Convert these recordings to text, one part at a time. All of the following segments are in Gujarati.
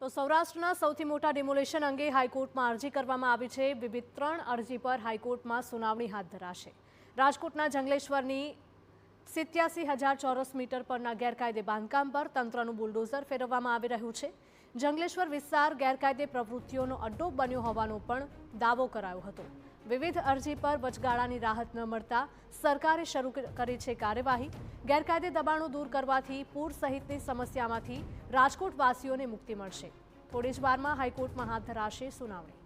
તો સૌરાષ્ટ્રના સૌથી મોટા ડિમોલેશન અંગે હાઈકોર્ટમાં અરજી કરવામાં આવી છે। વિવિધ 3 અરજી પર હાઈકોર્ટમાં સુનાવણી હાથ ધરાશે। રાજકોટના જંગલેશ્વરની 87,000 ચોરસ મીટર પરના ગેરકાયદે બાંધકામ પર તંત્રનું બુલડોઝર ફેરવવામાં આવી રહ્યું છે। જંગલેશ્વર વિસ્તાર ગેરકાયદે પ્રવૃત્તિઓનો અડ્ડો બન્યો હોવાનો પણ દાવો કરાયો હતો। વિવિધ અરજી પર વચગાળાની રાહત ન મળતા સરકારે શરૂ કરી છે કાર્યવાહી। ગેરકાયદે દબાણો દૂર કરવાથી પૂર સહિતની સમસ્યામાંથી રાજકોટવાસીઓને મુક્તિ મળશે। થોડી જ વારમાં હાઈકોર્ટમાં હાથ ધરાશે સુનાવણી।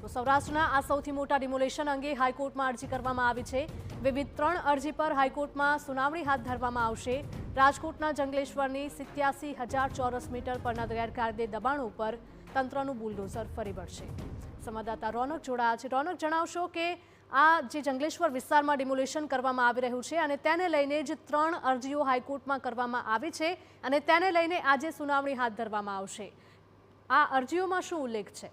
તો સૌરાષ્ટ્રના આ સૌથી મોટા ડિમોલેશન અંગે હાઈકોર્ટમાં અરજી કરવામાં આવી છે। વિવિધ 3 અરજી પર હાઈકોર્ટમાં સુનાવણી હાથ ધરવામાં આવશે। રાજકોટના જંગલેશ્વરની 87,000 ચોરસ મીટર પરના ગેરકાયદે દબાણો પર તંત્રનું બુલડોઝર ફરી વળશે। સંવાદદાતા રોનક જોડાયા છે। રોનક, જણાવશો કે આ જે જંગલેશ્વર વિસ્તારમાં ડિમોલેશન કરવામાં આવી રહ્યું છે અને તેને લઈને જ 3 અરજીઓ હાઈકોર્ટમાં કરવામાં આવી છે અને તેને લઈને આજે સુનાવણી હાથ ધરવામાં આવશે। આ અરજીઓમાં શું ઉલ્લેખ છે?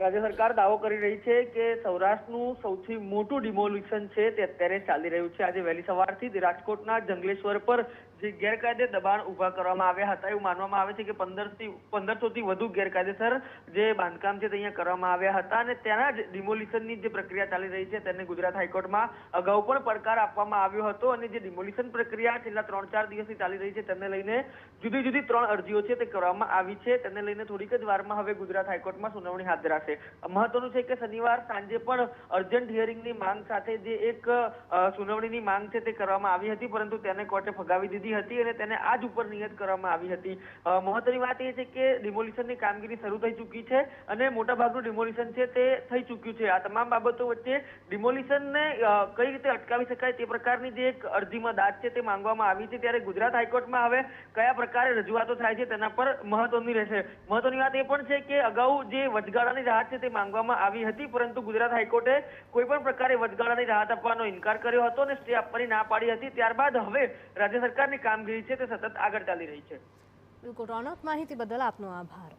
રાજ્ય સરકાર દાવો કરી રહી છે કે સૌરાષ્ટ્રનું સૌથી મોટું ડિમોલિશન છે તે અત્યારે ચાલી રહ્યું છે। આજે વહેલી સવારથી જ રાજકોટના જંગલેશ્વર પર જે ગેરકાયદે દબાણ ઉભા કરવામાં આવ્યા હતા એવું માનવામાં આવે છે કે 1500થી વધુ ગેરકાયદેસર જે બાંધકામ છે તે અહીંયા કરવામાં આવ્યા હતા અને તેના જ ડિમોલિશનની જે પ્રક્રિયા ચાલી રહી છે તેને ગુજરાત હાઈકોર્ટમાં અગાઉ પણ પડકાર આપવામાં આવ્યો હતો અને જે ડિમોલિશન પ્રક્રિયા છેલ્લા 3-4 દિવસથી ચાલી રહી છે તેને લઈને જુદી જુદી 3 અરજીઓ છે તે કરવામાં આવી છે। તેને લઈને થોડીક જ વારમાં હવે ગુજરાત હાઈકોર્ટમાં સુનાવણી હાથ ધરાશે। મહત્વનું છે કે શનિવાર સાંજે પણ અર્જન્ટ હિયરિંગની માંગ સાથે જે એક સુનાવણીની માંગ છે તે કરવામાં આવી હતી પરંતુ તેને કોર્ટે ફગાવી દીધી હતી અને તેને આજ ઉપર નિયત કરવામાં આવી હતી। મહત્વની વાત એ છે કે ડિમોલિશનની કામગીરી શરૂ થઈ ચૂકી છે અને મોટાભાગનું ડિમોલિશન છે તે થઈ ચૂક્યું છે। આ તમામ બાબતો વચ્ચે ડિમોલિશનને કઈ રીતે અટકાવી શકાય તે પ્રકારની જે એક અરજીમાં દાદ છે તે માંગવામાં આવી છે। ત્યારે ગુજરાત હાઈકોર્ટમાં હવે કયા પ્રકારે રજૂઆતો થાય છે તેના પર મહત્વની રહેશે। મહત્વની વાત એ પણ છે કે અગાઉ જે વચગાળાની રાહત છે તે માંગવામાં આવી હતી પરંતુ ગુજરાત હાઈકોર્ટે કોઈ પણ પ્રકારે વચગાળાની રાહત આપવાનો ઇનકાર કર્યો હતો અને સ્ટે આપવાની ના પાડી હતી। ત્યારબાદ હવે રાજ્ય સરકારની કામગીરી છે તે સતત આગળ ચાલી રહી છે। બિલકુલ રોનક, માહિતી બદલ આપનો આભાર।